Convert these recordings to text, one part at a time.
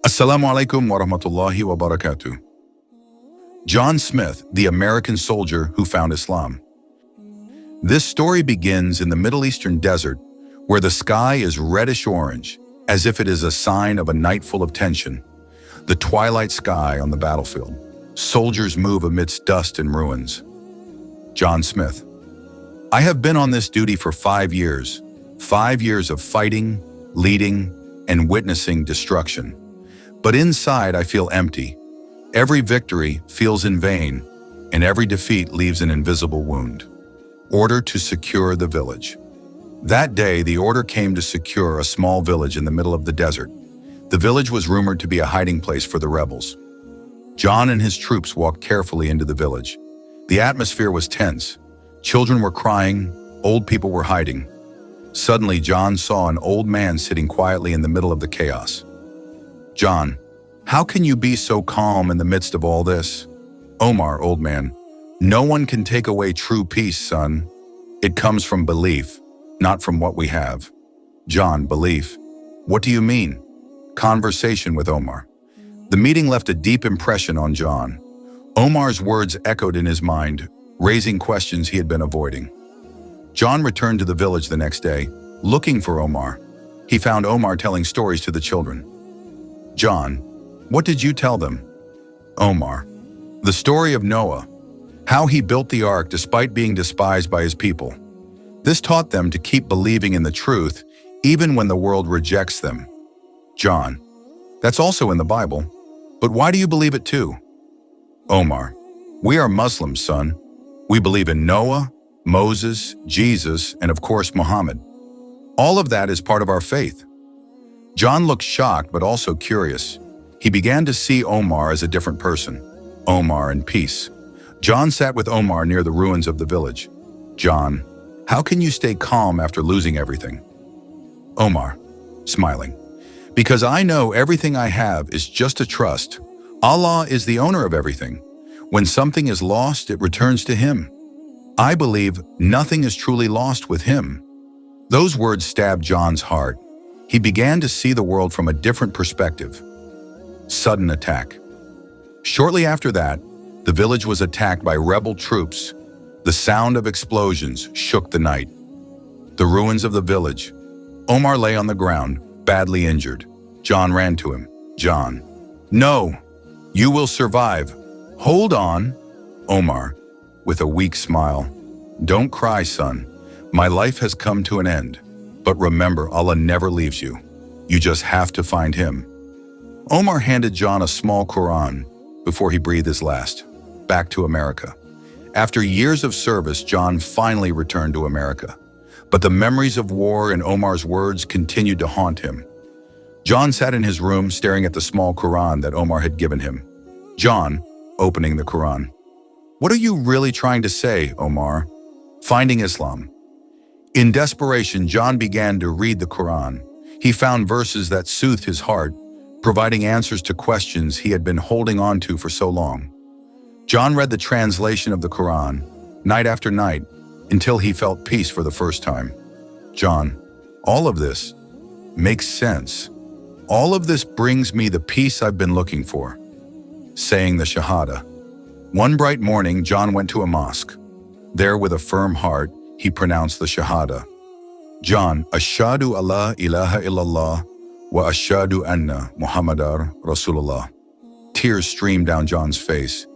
Assalamu alaikum wa rahmatullahi wa barakatuh. John Smith, the American soldier who found Islam. This story begins in the Middle Eastern desert, where the sky is reddish-orange, as if it is a sign of a night full of tension. The twilight sky on the battlefield. Soldiers move amidst dust and ruins. John Smith. I have been on this duty for 5 years. 5 years of fighting, leading, and witnessing destruction. But inside I feel empty. Every victory feels in vain, and every defeat leaves an invisible wound. Order to secure the village. That day, the order came to secure a small village in the middle of the desert. The village was rumored to be a hiding place for the rebels. John and his troops walked carefully into the village. The atmosphere was tense. Children were crying, old people were hiding. Suddenly, John saw an old man sitting quietly in the middle of the chaos. John, how can you be so calm in the midst of all this? Omar, old man, no one can take away true peace, son. It comes from belief, not from what we have. John, belief. What do you mean? Conversation with Omar. The meeting left a deep impression on John. Omar's words echoed in his mind, raising questions he had been avoiding. John returned to the village the next day, looking for Omar. He found Omar telling stories to the children. John, what did you tell them? Omar, the story of Noah, how he built the ark despite being despised by his people. This taught them to keep believing in the truth, even when the world rejects them. John, that's also in the Bible, but why do you believe it too? Omar, we are Muslims, son. We believe in Noah, Moses, Jesus, and of course Muhammad. All of that is part of our faith. John looked shocked but also curious. He began to see Omar as a different person. Omar in peace. John sat with Omar near the ruins of the village. John, how can you stay calm after losing everything? Omar, smiling. Because I know everything I have is just a trust. Allah is the owner of everything. When something is lost, it returns to Him. I believe nothing is truly lost with Him. Those words stabbed John's heart. He began to see the world from a different perspective. Sudden attack. Shortly after that, the village was attacked by rebel troops. The sound of explosions shook the night. The ruins of the village. Omar lay on the ground, badly injured. John ran to him. John, no, you will survive. Hold on. Omar, with a weak smile. Don't cry, son. My life has come to an end. But remember, Allah never leaves you. You just have to find Him. Omar handed John a small Quran before he breathed his last. Back to America. After years of service, John finally returned to America. But the memories of war and Omar's words continued to haunt him. John sat in his room staring at the small Quran that Omar had given him. John, opening the Quran. What are you really trying to say, Omar? Finding Islam. In desperation, John began to read the Quran. He found verses that soothed his heart, providing answers to questions he had been holding on to for so long. John read the translation of the Quran, night after night, until he felt peace for the first time. John, all of this makes sense. All of this brings me the peace I've been looking for. Saying the Shahada. One bright morning, John went to a mosque. There, with a firm heart, he pronounced the Shahada. John, Ashhadu alla ilaha illallah wa ashhadu anna Muhammadar Rasulullah. Tears streamed down John's face.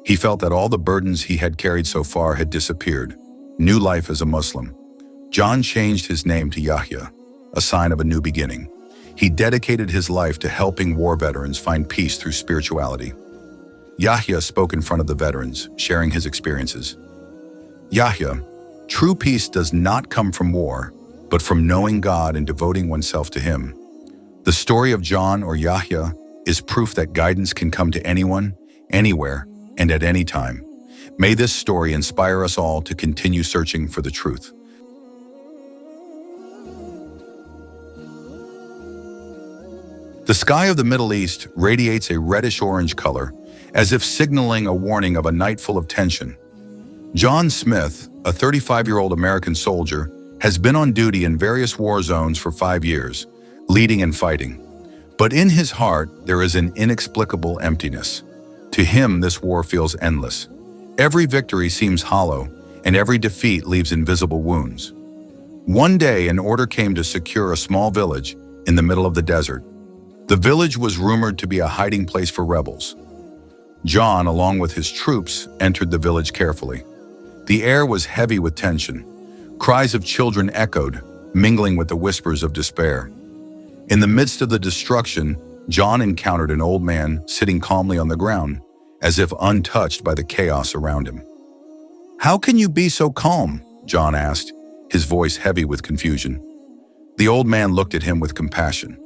He felt that all the burdens he had carried so far had disappeared. New life as a Muslim. John changed his name to Yahya, a sign of a new beginning. He dedicated his life to helping war veterans find peace through spirituality. Yahya spoke in front of the veterans, sharing his experiences. Yahya, true peace does not come from war, but from knowing God and devoting oneself to Him. The story of John or Yahya is proof that guidance can come to anyone, anywhere, and at any time. May this story inspire us all to continue searching for the truth. The sky of the Middle East radiates a reddish-orange color, as if signaling a warning of a night full of tension. John Smith, a 35-year-old American soldier, has been on duty in various war zones for 5 years, leading and fighting. But in his heart, there is an inexplicable emptiness. To him, this war feels endless. Every victory seems hollow, and every defeat leaves invisible wounds. One day, an order came to secure a small village in the middle of the desert. The village was rumored to be a hiding place for rebels. John, along with his troops, entered the village carefully. The air was heavy with tension. Cries of children echoed, mingling with the whispers of despair. In the midst of the destruction, John encountered an old man sitting calmly on the ground, as if untouched by the chaos around him. "How can you be so calm?" John asked, his voice heavy with confusion. The old man looked at him with compassion.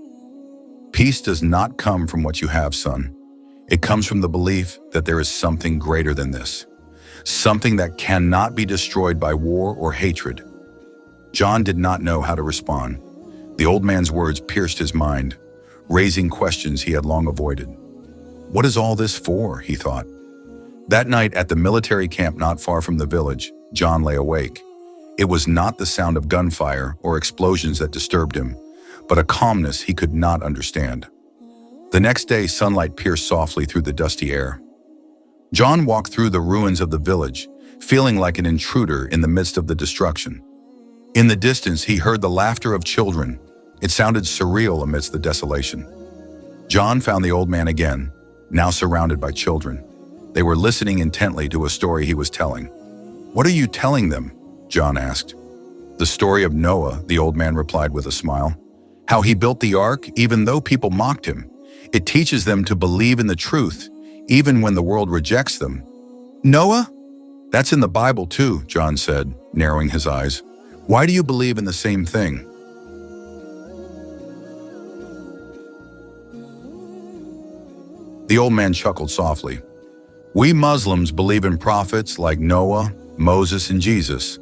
"Peace does not come from what you have, son. It comes from the belief that there is something greater than this, something that cannot be destroyed by war or hatred." John did not know how to respond. The old man's words pierced his mind, raising questions he had long avoided. What is all this for, he thought. That night at the military camp not far from the village, John lay awake. It was not the sound of gunfire or explosions that disturbed him, but a calmness he could not understand. The next day, sunlight pierced softly through the dusty air. John walked through the ruins of the village, feeling like an intruder in the midst of the destruction. In the distance, he heard the laughter of children. It sounded surreal amidst the desolation. John found the old man again, now surrounded by children. They were listening intently to a story he was telling. "What are you telling them?" John asked. "The story of Noah," the old man replied with a smile. "How he built the ark even though people mocked him. It teaches them to believe in the truth, even when the world rejects them." "Noah? That's in the Bible too," John said, narrowing his eyes. "Why do you believe in the same thing?" The old man chuckled softly. "We Muslims believe in prophets like Noah, Moses, and Jesus.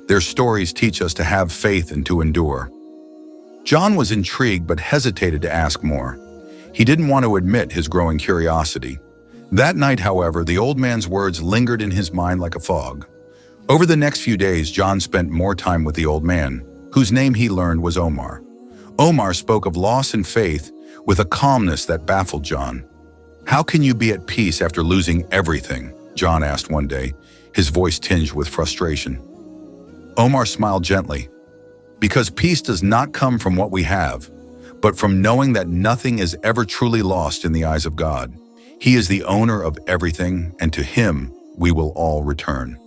Their stories teach us to have faith and to endure." John was intrigued but hesitated to ask more. He didn't want to admit his growing curiosity. That night, however, the old man's words lingered in his mind like a fog. Over the next few days, John spent more time with the old man, whose name he learned was Omar. Omar spoke of loss and faith with a calmness that baffled John. "How can you be at peace after losing everything?" John asked one day, his voice tinged with frustration. Omar smiled gently. "Because peace does not come from what we have, but from knowing that nothing is ever truly lost in the eyes of God. He is the owner of everything, and to him we will all return."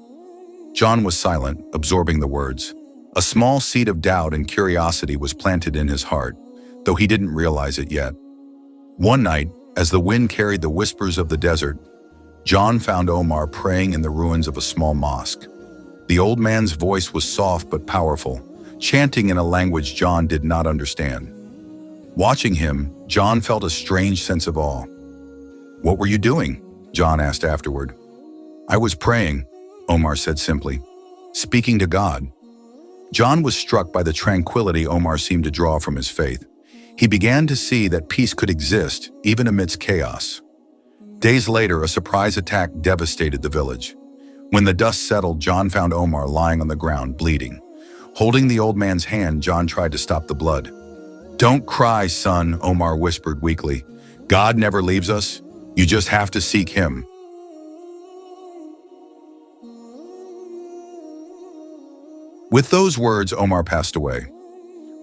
John was silent, absorbing the words. A small seed of doubt and curiosity was planted in his heart, though he didn't realize it yet. One night, as the wind carried the whispers of the desert, John found Omar praying in the ruins of a small mosque. The old man's voice was soft but powerful, chanting in a language John did not understand. Watching him, John felt a strange sense of awe. "What were you doing?" John asked afterward. "I was praying," Omar said simply, "speaking to God." John was struck by the tranquility Omar seemed to draw from his faith. He began to see that peace could exist even amidst chaos. Days later, a surprise attack devastated the village. When the dust settled, John found Omar lying on the ground, bleeding. Holding the old man's hand, John tried to stop the blood. "Don't cry, son," Omar whispered weakly. "God never leaves us. You just have to seek him." With those words, Omar passed away.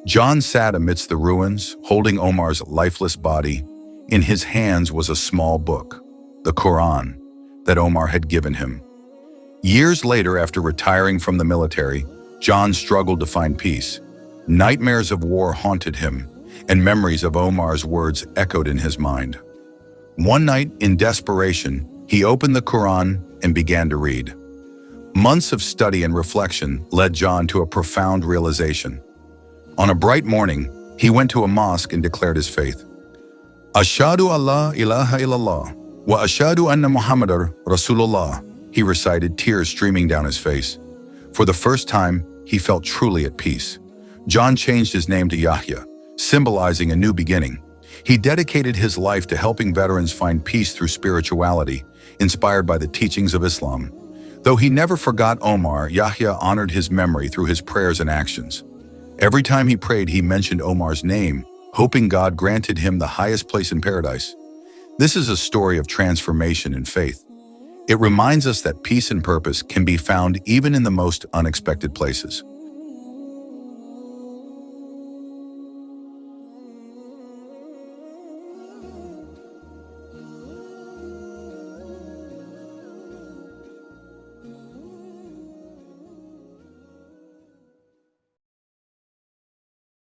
John sat amidst the ruins, holding Omar's lifeless body. In his hands was a small book, the Quran, that Omar had given him. Years later, after retiring from the military, John struggled to find peace. Nightmares of war haunted him, and memories of Omar's words echoed in his mind. One night, in desperation, he opened the Quran and began to read. Months of study and reflection led John to a profound realization. On a bright morning, he went to a mosque and declared his faith. "Ashhadu Allah ilaha illallah, wa ashhadu anna Muhammadar Rasulullah," he recited, tears streaming down his face. For the first time, he felt truly at peace. John changed his name to Yahya, symbolizing a new beginning. He dedicated his life to helping veterans find peace through spirituality, inspired by the teachings of Islam. Though he never forgot Omar, Yahya honored his memory through his prayers and actions. Every time he prayed, he mentioned Omar's name, hoping God granted him the highest place in paradise. This is a story of transformation and faith. It reminds us that peace and purpose can be found even in the most unexpected places.